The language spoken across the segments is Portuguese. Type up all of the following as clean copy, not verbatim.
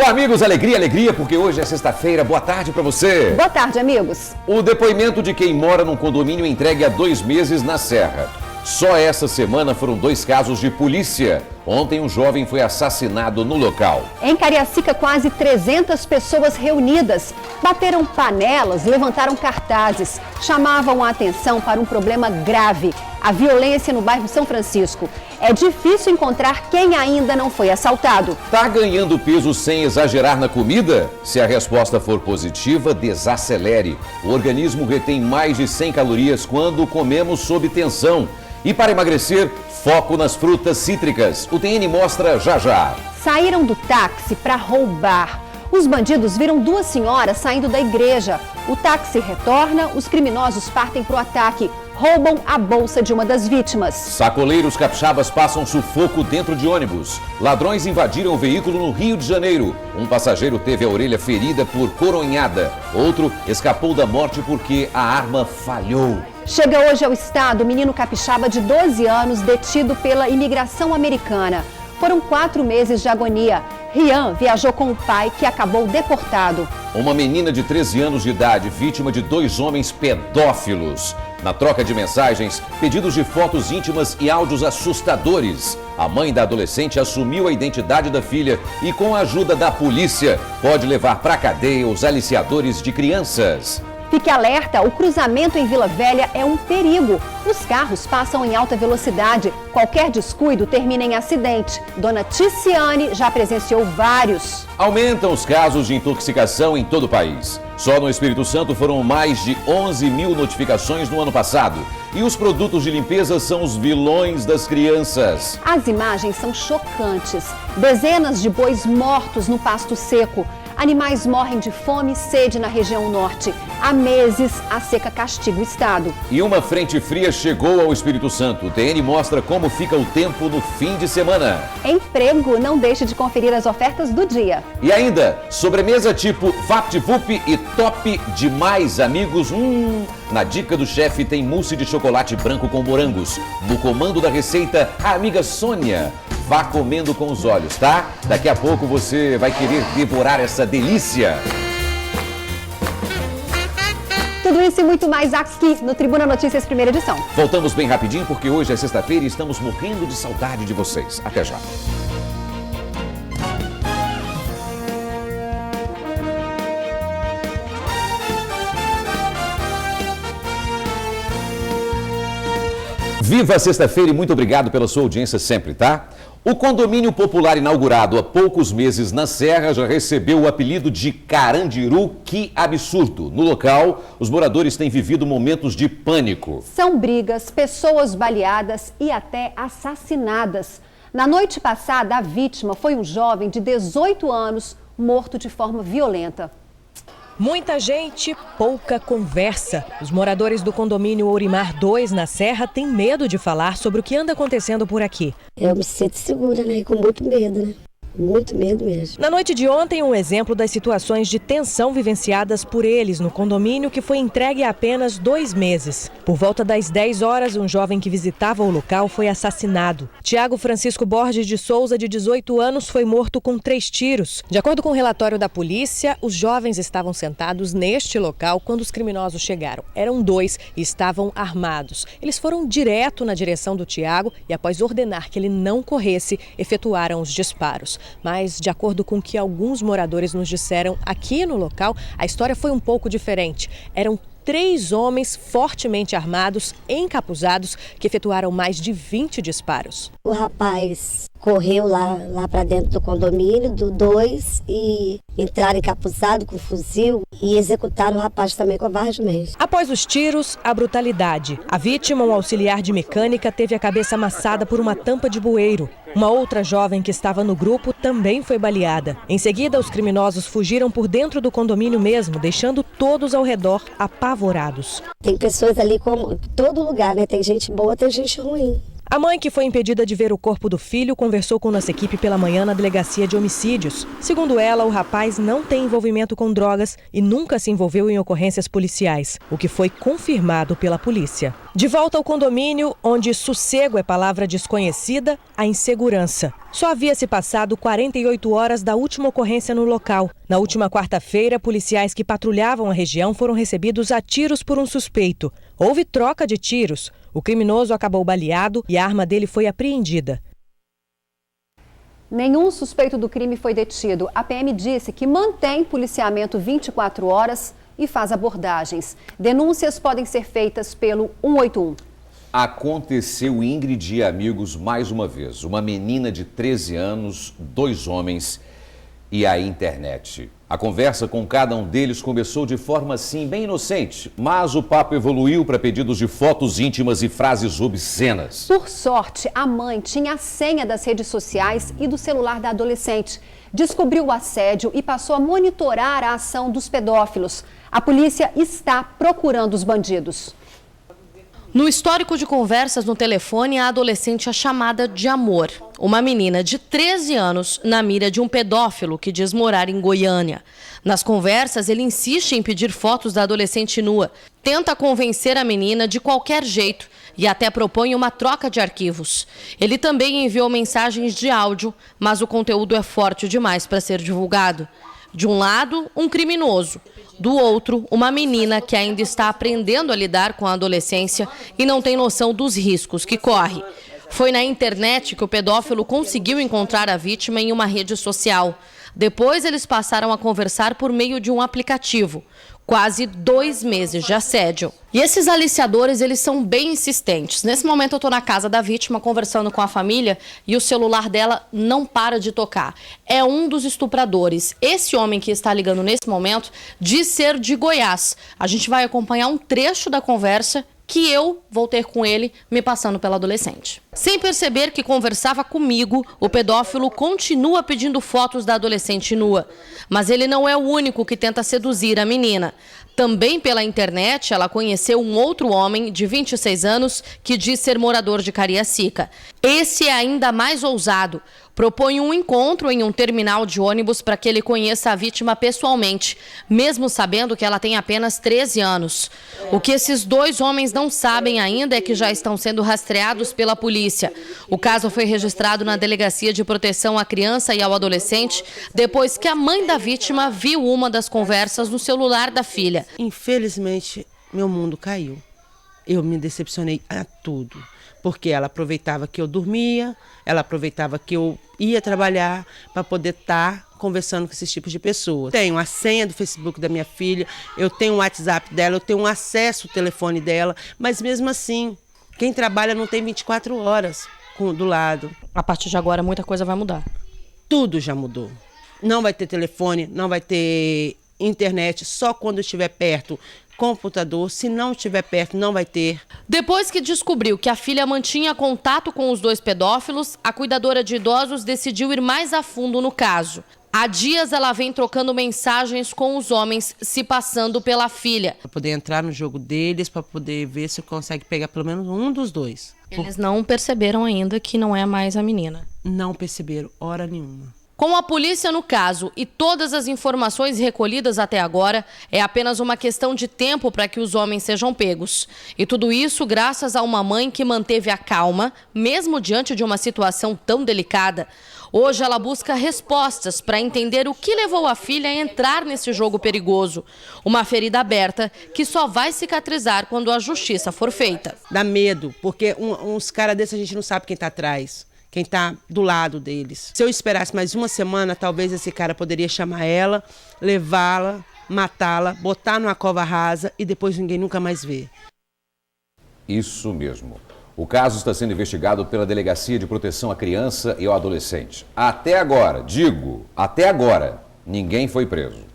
Olá, amigos, alegria, alegria, porque hoje é sexta-feira. Boa tarde para você. Boa tarde, amigos. O depoimento de quem mora num condomínio entregue há 2 meses na Serra. Só essa semana foram 2 casos de polícia. Ontem um jovem foi assassinado no local. Em Cariacica, quase 300 pessoas reunidas. Bateram panelas, levantaram cartazes. Chamavam a atenção para um problema grave: a violência no bairro São Francisco. É difícil encontrar quem ainda não foi assaltado. Tá ganhando peso sem exagerar na comida? Se a resposta for positiva, desacelere. O organismo retém mais de 100 calorias quando comemos sob tensão. E para emagrecer, foco nas frutas cítricas. O TN mostra já já. Saíram do táxi para roubar. Os bandidos viram 2 senhoras saindo da igreja. O táxi retorna, os criminosos partem para o ataque. Roubam a bolsa de uma das vítimas. Sacoleiros capixabas passam sufoco dentro de ônibus. Ladrões invadiram o veículo no Rio de Janeiro. Um passageiro teve a orelha ferida por coronhada. Outro escapou da morte porque a arma falhou. Chega hoje ao estado o menino capixaba de 12 anos detido pela imigração americana. Foram 4 meses de agonia. Rian viajou com o pai, que acabou deportado. Uma menina de 13 anos de idade, vítima de 2 homens pedófilos. Na troca de mensagens, pedidos de fotos íntimas e áudios assustadores. A mãe da adolescente assumiu a identidade da filha e, com a ajuda da polícia, pode levar para a cadeia os aliciadores de crianças. Fique alerta, o cruzamento em Vila Velha é um perigo. Os carros passam em alta velocidade. Qualquer descuido termina em acidente. Dona Ticiane já presenciou vários. Aumentam os casos de intoxicação em todo o país. Só no Espírito Santo foram mais de 11 mil notificações no ano passado. E os produtos de limpeza são os vilões das crianças. As imagens são chocantes. Dezenas de bois mortos no pasto seco. Animais morrem de fome e sede na região norte. Há meses, a seca castiga o estado. E uma frente fria chegou ao Espírito Santo. O TN mostra como fica o tempo no fim de semana. Emprego, não deixe de conferir as ofertas do dia. E ainda, sobremesa tipo VaptVup e top demais, amigos. Na dica do chefe tem mousse de chocolate branco com morangos. No comando da receita, a amiga Sônia. Vá comendo com os olhos, tá? Daqui a pouco você vai querer devorar essa delícia. Tudo isso e muito mais aqui no Tribuna Notícias, primeira edição. Voltamos bem rapidinho porque hoje é sexta-feira e estamos morrendo de saudade de vocês. Até já. Viva a sexta-feira e muito obrigado pela sua audiência sempre, tá? O condomínio popular inaugurado há poucos meses na Serra já recebeu o apelido de Carandiru. Que absurdo! No local, os moradores têm vivido momentos de pânico. São brigas, pessoas baleadas e até assassinadas. Na noite passada, a vítima foi um jovem de 18 anos, morto de forma violenta. Muita gente, pouca conversa. Os moradores do condomínio Ourimar 2, na Serra, têm medo de falar sobre o que anda acontecendo por aqui. Eu me sinto segura, né? Com muito medo, né? Muito medo mesmo. Na noite de ontem, um exemplo das situações de tensão vivenciadas por eles no condomínio, que foi entregue há apenas 2 meses. Por volta das 10 horas, um jovem que visitava o local foi assassinado. Tiago Francisco Borges de Souza, de 18 anos, foi morto com 3 tiros. De acordo com o relatório da polícia, os jovens estavam sentados neste local quando os criminosos chegaram. Eram 2 e estavam armados. Eles foram direto na direção do Tiago e, após ordenar que ele não corresse, efetuaram os disparos. Mas, de acordo com o que alguns moradores nos disseram aqui no local, a história foi um pouco diferente. Eram 3 homens fortemente armados, encapuzados, que efetuaram mais de 20 disparos. O rapaz correu lá para dentro do condomínio, do 2, e entraram encapuzado com fuzil e executaram o rapaz também covardemente. Após os tiros, a brutalidade. A vítima, um auxiliar de mecânica, teve a cabeça amassada por uma tampa de bueiro. Uma outra jovem que estava no grupo também foi baleada. Em seguida, os criminosos fugiram por dentro do condomínio mesmo, deixando todos ao redor apavorados. Tem pessoas ali, como todo lugar, né? Tem gente boa, tem gente ruim. A mãe, que foi impedida de ver o corpo do filho, conversou com nossa equipe pela manhã na delegacia de homicídios. Segundo ela, o rapaz não tem envolvimento com drogas e nunca se envolveu em ocorrências policiais, o que foi confirmado pela polícia. De volta ao condomínio, onde sossego é palavra desconhecida, a insegurança. Só havia se passado 48 horas da última ocorrência no local. Na última quarta-feira, policiais que patrulhavam a região foram recebidos a tiros por um suspeito. Houve troca de tiros. O criminoso acabou baleado e a arma dele foi apreendida. Nenhum suspeito do crime foi detido. A PM disse que mantém policiamento 24 horas e faz abordagens. Denúncias podem ser feitas pelo 181. Aconteceu, Ingrid e amigos, mais uma vez. Uma menina de 13 anos, 2 homens e a internet. A conversa com cada um deles começou de forma, assim, bem inocente. Mas o papo evoluiu para pedidos de fotos íntimas e frases obscenas. Por sorte, a mãe tinha a senha das redes sociais e do celular da adolescente. Descobriu o assédio e passou a monitorar a ação dos pedófilos. A polícia está procurando os bandidos. No histórico de conversas no telefone, a adolescente é chamada de amor. Uma menina de 13 anos na mira de um pedófilo que diz morar em Goiânia. Nas conversas, ele insiste em pedir fotos da adolescente nua. Tenta convencer a menina de qualquer jeito e até propõe uma troca de arquivos. Ele também enviou mensagens de áudio, mas o conteúdo é forte demais para ser divulgado. De um lado, um criminoso. Do outro, uma menina que ainda está aprendendo a lidar com a adolescência e não tem noção dos riscos que corre. Foi na internet que o pedófilo conseguiu encontrar a vítima em uma rede social. Depois, eles passaram a conversar por meio de um aplicativo. Quase 2 meses de assédio. E esses aliciadores, eles são bem insistentes. Nesse momento eu estou na casa da vítima conversando com a família e o celular dela não para de tocar. É um dos estupradores. Esse homem que está ligando nesse momento diz ser de Goiás. A gente vai acompanhar um trecho da conversa que eu vou ter com ele me passando pela adolescente. Sem perceber que conversava comigo, o pedófilo continua pedindo fotos da adolescente nua. Mas ele não é o único que tenta seduzir a menina. Também pela internet, ela conheceu um outro homem de 26 anos que diz ser morador de Cariacica. Esse é ainda mais ousado. Propõe um encontro em um terminal de ônibus para que ele conheça a vítima pessoalmente, mesmo sabendo que ela tem apenas 13 anos. O que esses 2 homens não sabem ainda é que já estão sendo rastreados pela polícia. O caso foi registrado na Delegacia de Proteção à Criança e ao Adolescente, depois que a mãe da vítima viu uma das conversas no celular da filha. Infelizmente, meu mundo caiu. Eu me decepcionei a tudo. Porque ela aproveitava que eu dormia, ela aproveitava que eu ia trabalhar para poder estar conversando com esses tipos de pessoas. Tenho a senha do Facebook da minha filha, eu tenho o WhatsApp dela, eu tenho acesso ao telefone dela, mas mesmo assim, quem trabalha não tem 24 horas do lado. A partir de agora, muita coisa vai mudar. Tudo já mudou. Não vai ter telefone, não vai ter internet, só quando estiver perto. Computador, se não estiver perto, não vai ter. Depois que descobriu que a filha mantinha contato com os 2 pedófilos, a cuidadora de idosos decidiu ir mais a fundo no caso. Há dias ela vem trocando mensagens com os homens, se passando pela filha. Para poder entrar no jogo deles, para poder ver se consegue pegar pelo menos um dos 2. Eles não perceberam ainda que não é mais a menina. Não perceberam, hora nenhuma. Com a polícia no caso e todas as informações recolhidas até agora, é apenas uma questão de tempo para que os homens sejam pegos. E tudo isso graças a uma mãe que manteve a calma, mesmo diante de uma situação tão delicada. Hoje ela busca respostas para entender o que levou a filha a entrar nesse jogo perigoso. Uma ferida aberta que só vai cicatrizar quando a justiça for feita. Dá medo, porque uns caras desses a gente não sabe quem está atrás. Quem está do lado deles. Se eu esperasse mais uma semana, talvez esse cara poderia chamar ela, levá-la, matá-la, botar numa cova rasa e depois ninguém nunca mais vê. Isso mesmo. O caso está sendo investigado pela Delegacia de Proteção à Criança e ao Adolescente. Até agora, ninguém foi preso.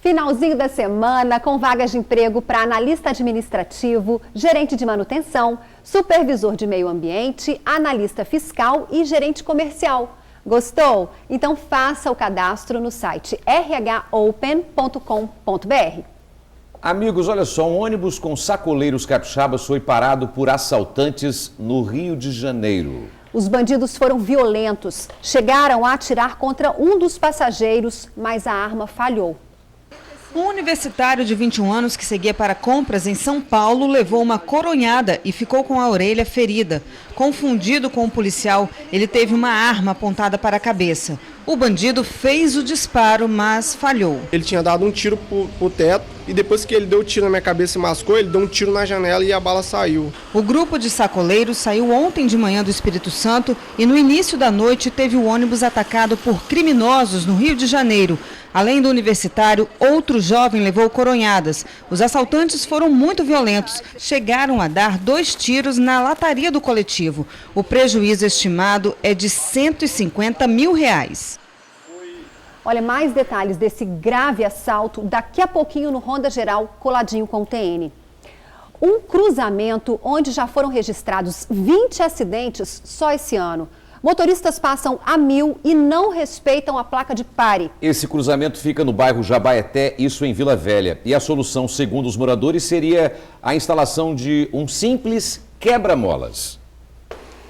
Finalzinho da semana com vagas de emprego para analista administrativo, gerente de manutenção, supervisor de meio ambiente, analista fiscal e gerente comercial. Gostou? Então faça o cadastro no site rhopen.com.br. Amigos, olha só, um ônibus com sacoleiros capixabas foi parado por assaltantes no Rio de Janeiro. Os bandidos foram violentos, chegaram a atirar contra um dos passageiros, mas a arma falhou. Um universitário de 21 anos que seguia para compras em São Paulo levou uma coronhada e ficou com a orelha ferida. Confundido com o policial, ele teve uma arma apontada para a cabeça. O bandido fez o disparo, mas falhou. Ele tinha dado um tiro pro teto e depois que ele deu o tiro na minha cabeça e mascou, ele deu um tiro na janela e a bala saiu. O grupo de sacoleiros saiu ontem de manhã do Espírito Santo e no início da noite teve o ônibus atacado por criminosos no Rio de Janeiro. Além do universitário, outro jovem levou coronhadas. Os assaltantes foram muito violentos. Chegaram a dar 2 tiros na lataria do coletivo. O prejuízo estimado é de R$150 mil. Olha, mais detalhes desse grave assalto daqui a pouquinho no Ronda Geral, coladinho com o TN. Um cruzamento onde já foram registrados 20 acidentes só esse ano. Motoristas passam a 1000 e não respeitam a placa de pare. Esse cruzamento fica no bairro Jabaeté, isso em Vila Velha. E a solução, segundo os moradores, seria a instalação de um simples quebra-molas.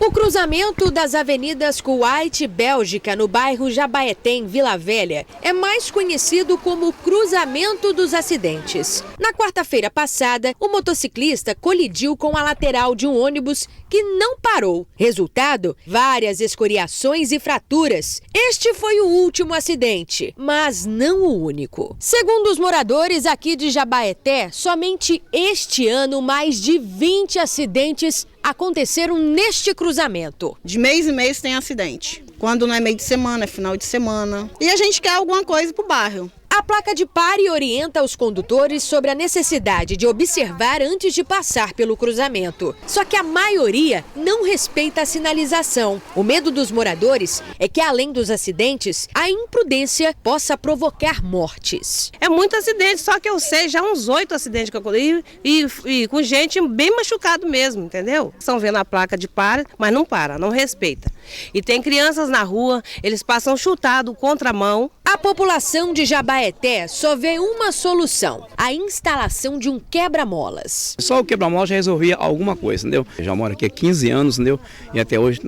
O cruzamento das avenidas Kuwait e Bélgica, no bairro Jabaeté, em Vila Velha, é mais conhecido como cruzamento dos acidentes. Na quarta-feira passada, o motociclista colidiu com a lateral de um ônibus que não parou. Resultado, várias escoriações e fraturas. Este foi o último acidente, mas não o único. Segundo os moradores aqui de Jabaeté, somente este ano mais de 20 acidentes aconteceram neste cruzamento. De mês em mês tem acidente. Quando não é meio de semana, é final de semana. E a gente quer alguma coisa pro bairro. A placa de pare orienta os condutores sobre a necessidade de observar antes de passar pelo cruzamento. Só que a maioria não respeita a sinalização. O medo dos moradores é que, além dos acidentes, a imprudência possa provocar mortes. É muito acidente, só que eu sei já uns 8 acidentes que eu corri e com gente bem machucado mesmo, entendeu? Estão vendo a placa de pare, mas não para, não respeita. E tem crianças na rua, eles passam chutado, contramão. A população de Jabaeté só vê uma solução: a instalação de um quebra-molas. Só o quebra-molas já resolvia alguma coisa, entendeu? Eu já moro aqui há 15 anos, entendeu? E até hoje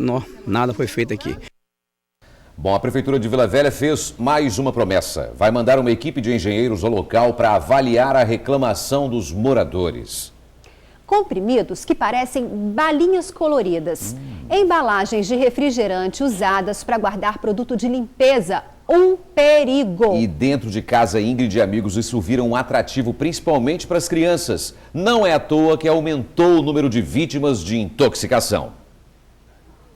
nada foi feito aqui. Bom, a Prefeitura de Vila Velha fez mais uma promessa. Vai mandar uma equipe de engenheiros ao local para avaliar a reclamação dos moradores. Comprimidos que parecem balinhas coloridas. Embalagens de refrigerante usadas para guardar produto de limpeza. Um perigo. E dentro de casa, Ingrid e amigos, isso vira um atrativo principalmente para as crianças. Não é à toa que aumentou o número de vítimas de intoxicação.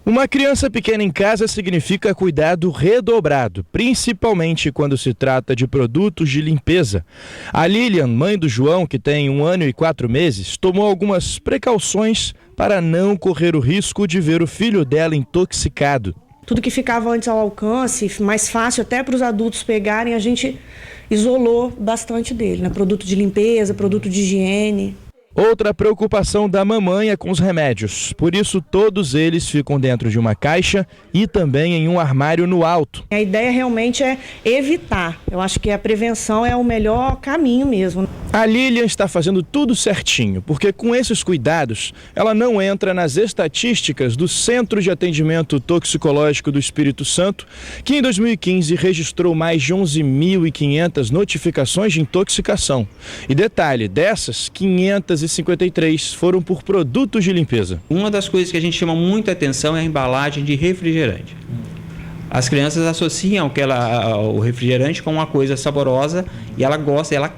Uma criança pequena em casa significa cuidado redobrado, principalmente quando se trata de produtos de limpeza. A Lilian, mãe do João, que tem 1 ano e 4 meses, tomou algumas precauções para não correr o risco de ver o filho dela intoxicado. Tudo que ficava antes ao alcance, mais fácil até para os adultos pegarem, a gente isolou bastante dele, né? Produto de limpeza, produto de higiene. Outra preocupação da mamãe é com os remédios. Por isso, todos eles ficam dentro de uma caixa e também em um armário no alto. A ideia realmente é evitar. Eu acho que a prevenção é o melhor caminho mesmo. A Lilian está fazendo tudo certinho, porque com esses cuidados, ela não entra nas estatísticas do Centro de Atendimento Toxicológico do Espírito Santo, que em 2015 registrou mais de 11.500 notificações de intoxicação. E detalhe, dessas, 553 foram por produtos de limpeza. Uma das coisas que a gente chama muita atenção é a embalagem de refrigerante. As crianças associam o refrigerante com uma coisa saborosa e ela gosta,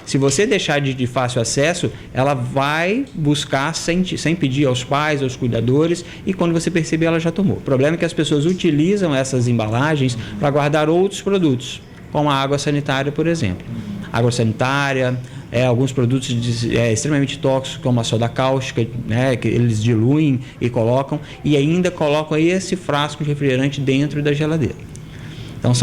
se você deixar de fácil acesso, ela vai buscar sem pedir aos pais, aos cuidadores, e quando você perceber, ela já tomou. O problema é que as pessoas utilizam essas embalagens para guardar outros produtos, como a água sanitária, por exemplo. Água sanitária, alguns produtos extremamente tóxicos, como a soda cáustica, que eles diluem e colocam, e ainda colocam esse frasco de refrigerante dentro da geladeira. Então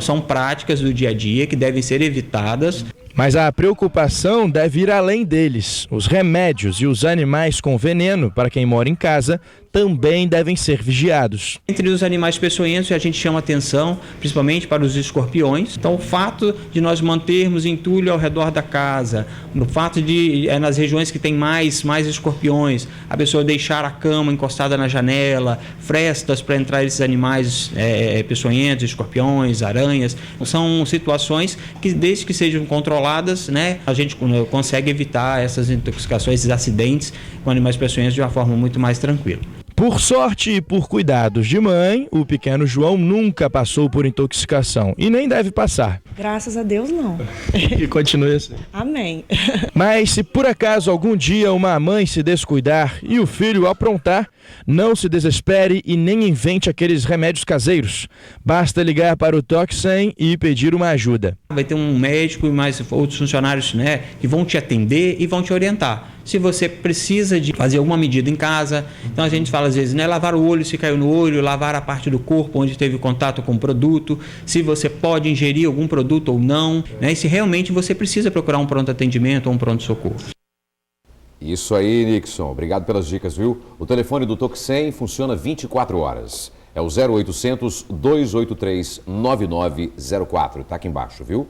são práticas do dia a dia que devem ser evitadas. Mas a preocupação deve ir além deles. Os remédios e os animais com veneno, para quem mora em casa, também devem ser vigiados. Entre os animais peçonhentos, a gente chama atenção, principalmente para os escorpiões. Então, o fato de nós mantermos entulho ao redor da casa, no fato de, nas regiões que tem mais escorpiões, a pessoa deixar a cama encostada na janela, frestas para entrar esses animais peçonhentos, escorpiões, aranhas, são situações que, desde que sejam controladas, né, a gente consegue evitar essas intoxicações, esses acidentes com animais peçonhentos de uma forma muito mais tranquila. Por sorte e por cuidados de mãe, o pequeno João nunca passou por intoxicação e nem deve passar. Graças a Deus, não. E continue assim. Amém. Mas se por acaso algum dia uma mãe se descuidar e o filho aprontar, não se desespere e nem invente aqueles remédios caseiros. Basta ligar para o Toque 100 e pedir uma ajuda. Vai ter um médico e mais outros funcionários, né, que vão te atender e vão te orientar. Se você precisa de fazer alguma medida em casa, então a gente fala às vezes, né, lavar o olho se caiu no olho, lavar a parte do corpo onde teve contato com o produto, se você pode ingerir algum produto ou não, né, e se realmente você precisa procurar um pronto atendimento ou um pronto-socorro. Isso aí, Nixon. Obrigado pelas dicas, viu? O telefone do Toque 100 funciona 24 horas. É o 0800 283 9904. Tá aqui embaixo, viu?